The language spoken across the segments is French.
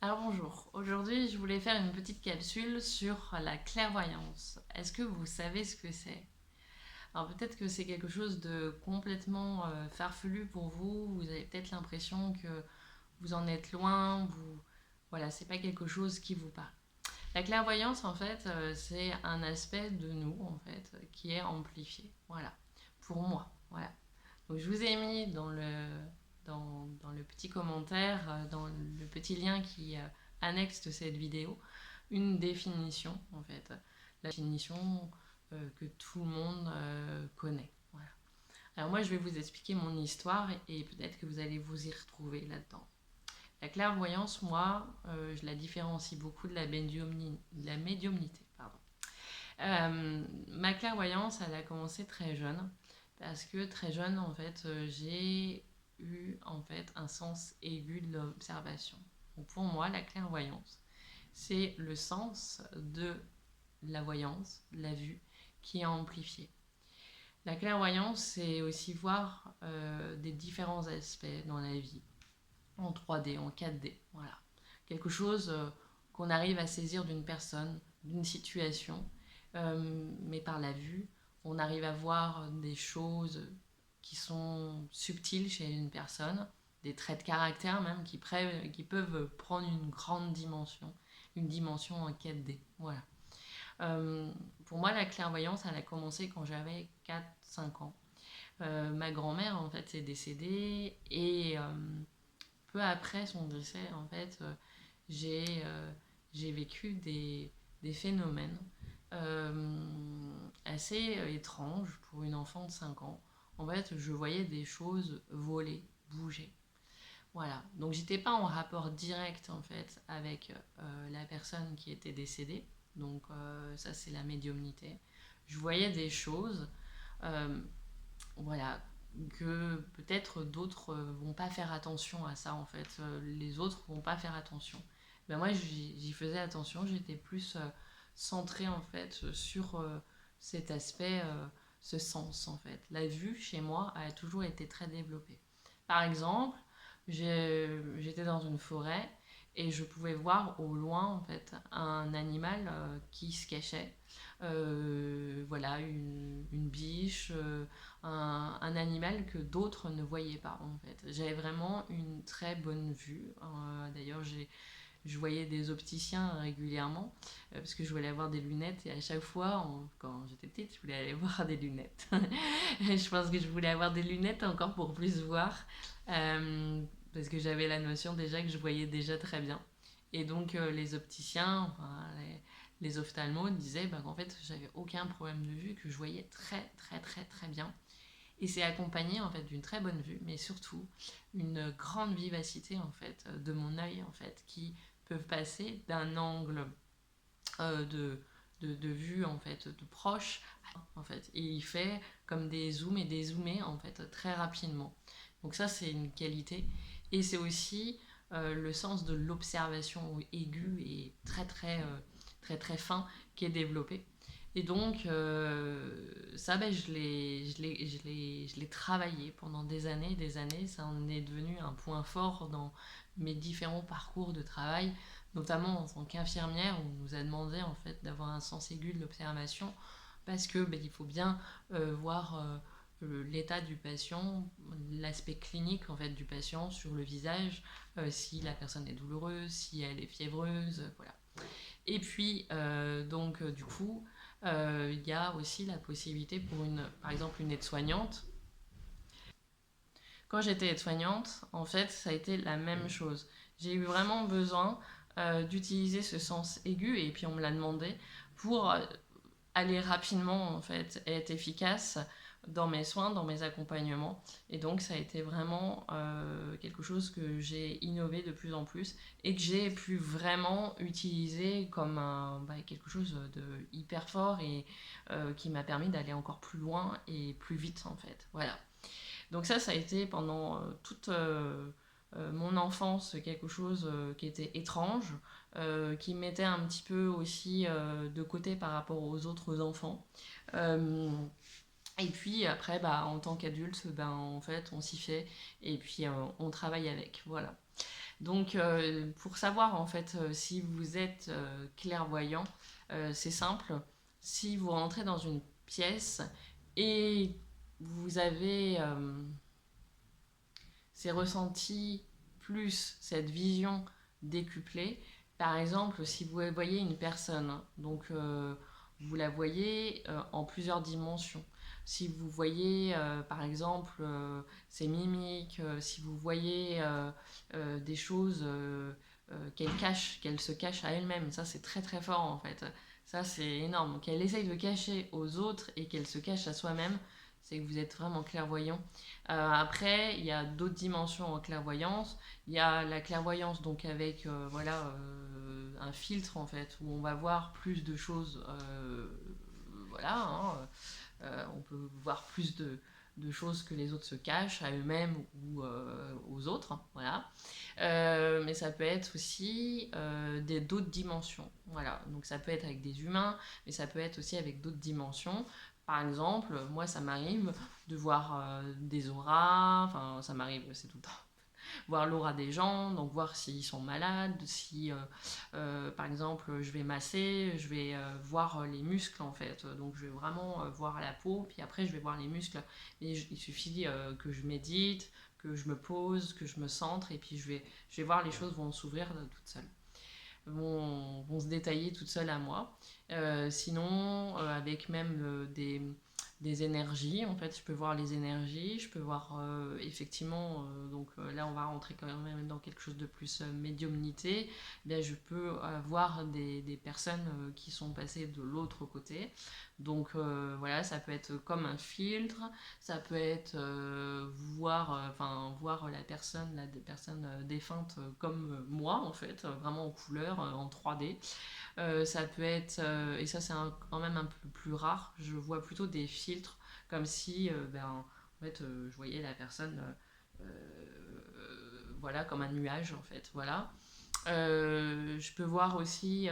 Alors bonjour, aujourd'hui je voulais faire une petite capsule sur la clairvoyance. Est-ce que vous savez ce que c'est? Alors peut-être que c'est quelque chose de complètement farfelu pour vous, vous avez peut-être l'impression que vous en êtes loin, voilà, c'est pas quelque chose qui vous parle. La clairvoyance en fait, c'est un aspect de nous en fait qui est amplifié, voilà, pour moi, voilà. Donc je vous ai mis dans le petit commentaire, dans le petit lien qui annexe cette vidéo, une définition en fait. La définition que tout le monde connaît. Voilà. Alors moi je vais vous expliquer mon histoire et peut-être que vous allez vous y retrouver là-dedans. La clairvoyance, moi, je la différencie beaucoup de la médiumnité. Pardon. Ma clairvoyance, elle a commencé très jeune parce que très jeune, en fait, j'ai eu en fait un sens aigu de l'observation. Donc pour moi, la clairvoyance, c'est le sens de la voyance, de la vue, qui est amplifié. La clairvoyance, c'est aussi voir des différents aspects dans la vie, en 3D, en 4D, voilà. Quelque chose qu'on arrive à saisir d'une personne, d'une situation, mais par la vue, on arrive à voir des choses qui sont subtiles chez une personne, des traits de caractère même qui peuvent prendre une grande dimension, une dimension en 4D. Voilà. Euh, pour moi, la clairvoyance, elle a commencé quand j'avais 4-5 ans. Ma grand-mère, en fait, est décédée et peu après son décès, en fait, j'ai j'ai vécu des phénomènes assez étranges pour une enfant de 5 ans. En fait, je voyais des choses voler, bouger. Voilà. Donc, j'étais pas en rapport direct, en fait, avec la personne qui était décédée. Donc, ça, c'est la médiumnité. Je voyais des choses, euh, voilà, que peut-être d'autres vont pas faire attention à ça en fait. Les autres vont pas faire attention. Ben moi j'y faisais attention, j'étais plus centrée en fait sur cet aspect, ce sens en fait. La vue chez moi a toujours été très développée. Par exemple, j'étais dans une forêt et je pouvais voir au loin en fait un animal qui se cachait. Voilà, une biche, un animal que d'autres ne voyaient pas en fait. J'avais vraiment une très bonne vue. D'ailleurs, je voyais des opticiens régulièrement parce que je voulais avoir des lunettes et à chaque fois, quand j'étais petite, je voulais aller voir des lunettes. Je pense que je voulais avoir des lunettes encore pour plus voir parce que j'avais la notion déjà que je voyais déjà très bien. Et donc les opticiens, enfin, les ophtalmos disaient bah, qu'en fait j'avais aucun problème de vue, que je voyais très très très très bien. Et c'est accompagné en fait d'une très bonne vue, mais surtout une grande vivacité en fait de mon œil en fait qui peuvent passer d'un angle de vue en fait de proche en fait et il fait comme des zooms et des zoomés en fait très rapidement. Donc ça c'est une qualité et c'est aussi le sens de l'observation aiguë et très très très très fin qui est développé. Et donc, ça, ben, je l'ai travaillé pendant des années. Ça en est devenu un point fort dans mes différents parcours de travail, notamment en tant qu'infirmière, où on nous a demandé en fait d'avoir un sens aigu de l'observation, parce que ben, il faut bien voir l'état du patient, l'aspect clinique en fait du patient sur le visage, si la personne est douloureuse, si elle est fiévreuse, voilà. Et puis, du coup, il y a aussi la possibilité pour par exemple, une aide-soignante. Quand j'étais aide-soignante, en fait, ça a été la même chose. J'ai eu vraiment besoin d'utiliser ce sens aigu, et puis on me l'a demandé, pour aller rapidement, en fait, et être efficace dans mes soins, dans mes accompagnements. Et donc, ça a été vraiment quelque chose que j'ai innové de plus en plus et que j'ai pu vraiment utiliser comme quelque chose de hyper fort et qui m'a permis d'aller encore plus loin et plus vite, en fait. Voilà. Donc ça a été pendant toute mon enfance quelque chose qui était étrange, qui me mettait un petit peu aussi de côté par rapport aux autres enfants. Euh, et puis après, bah, en tant qu'adulte, ben, en fait, on s'y fait et puis on travaille avec. Voilà. Donc, pour savoir en fait si vous êtes clairvoyant, c'est simple. Si vous rentrez dans une pièce et vous avez ces ressentis plus cette vision décuplée, par exemple, si vous voyez une personne, donc vous la voyez en plusieurs dimensions. Si vous voyez, par exemple, ses mimiques, si vous voyez des choses qu'elle cache, qu'elle se cache à elle-même, ça c'est très très fort en fait. Ça c'est énorme. Qu'elle essaye de cacher aux autres et qu'elle se cache à soi-même, c'est que vous êtes vraiment clairvoyant. Après, il y a d'autres dimensions en clairvoyance. Il y a la clairvoyance donc avec voilà un filtre en fait où on va voir plus de choses. Voilà, hein, on peut voir plus de choses que les autres se cachent à eux-mêmes ou aux autres. Hein, voilà. Mais ça peut être aussi d'autres dimensions. Voilà. Donc ça peut être avec des humains, mais ça peut être aussi avec d'autres dimensions. Par exemple, moi ça m'arrive de voir des auras, enfin ça m'arrive, c'est tout le temps, voir l'aura des gens, donc voir s'ils sont malades, si par exemple je vais masser, je vais voir les muscles en fait, donc je vais vraiment voir la peau, puis après je vais voir les muscles, et il suffit que je médite, que je me pose, que je me centre, et puis je vais voir les choses vont s'ouvrir toutes seules. Vont se détailler toutes seules à moi. Sinon, avec même des énergies, en fait, je peux voir les énergies, je peux voir effectivement, donc là on va rentrer quand même dans quelque chose de plus médiumnité, là je peux voir des personnes qui sont passées de l'autre côté, donc voilà, ça peut être comme un filtre, ça peut être voir la personne défunte comme moi en fait, vraiment en couleur, en 3D. Ça peut être, et ça c'est quand même un peu plus rare, je vois plutôt des filtres comme si en fait, je voyais la personne voilà, comme un nuage en fait. Voilà. Je peux voir aussi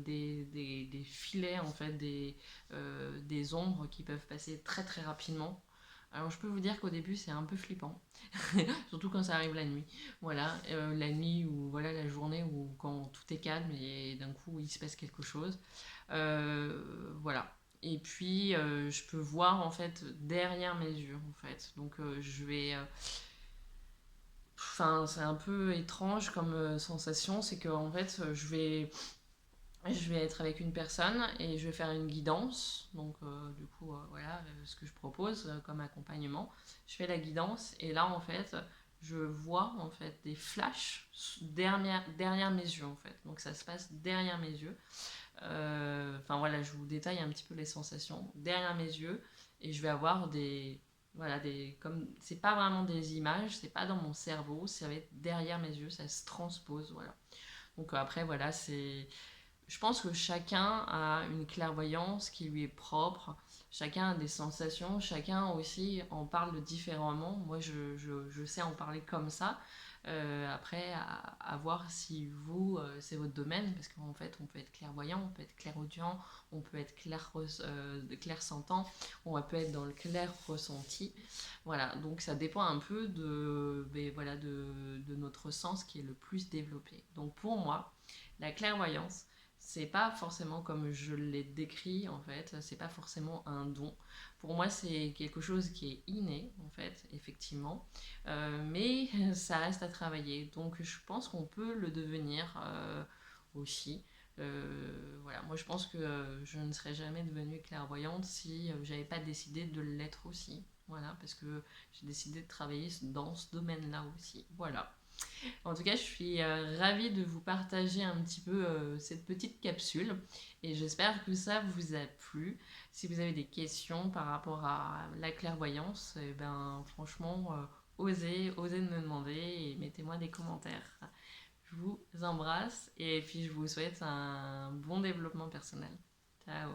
des filets, en fait, des ombres qui peuvent passer très très rapidement. Alors je peux vous dire qu'au début c'est un peu flippant, surtout quand ça arrive la nuit. Voilà, la nuit ou voilà la journée où quand tout est calme et d'un coup il se passe quelque chose. Voilà. Et puis je peux voir en fait derrière mes yeux en fait. Donc je vais enfin, c'est un peu étrange comme sensation, c'est que en fait, je vais être avec une personne et je vais faire une guidance. Donc, du coup, voilà ce que je propose comme accompagnement. Je fais la guidance et là, en fait, je vois en fait des flashs derrière mes yeux en fait. Donc, ça se passe derrière mes yeux. Enfin, voilà, je vous détaille un petit peu les sensations derrière mes yeux et je vais avoir voilà, comme c'est pas vraiment des images, c'est pas dans mon cerveau, ça va être derrière mes yeux, ça se transpose, voilà. Donc après, voilà, je pense que chacun a une clairvoyance qui lui est propre, chacun a des sensations, chacun aussi en parle différemment. Moi, je sais en parler comme ça. Après, à voir si vous, c'est votre domaine, parce qu'en fait, on peut être clairvoyant, on peut être clairaudient, on peut être clairsentant, on peut être dans le clair ressenti. Voilà, donc ça dépend un peu voilà, de notre sens qui est le plus développé. Donc pour moi, la clairvoyance, c'est pas forcément comme je l'ai décrit en fait, c'est pas forcément un don. Pour moi, c'est quelque chose qui est inné en fait, effectivement, mais ça reste à travailler. Donc je pense qu'on peut le devenir aussi. Voilà, moi je pense que je ne serais jamais devenue clairvoyante si j'avais pas décidé de l'être aussi. Voilà, parce que j'ai décidé de travailler dans ce domaine-là aussi. Voilà. En tout cas, je suis ravie de vous partager un petit peu cette petite capsule et j'espère que ça vous a plu. Si vous avez des questions par rapport à la clairvoyance, eh ben, franchement, osez me demander et mettez-moi des commentaires. Je vous embrasse et puis je vous souhaite un bon développement personnel. Ciao!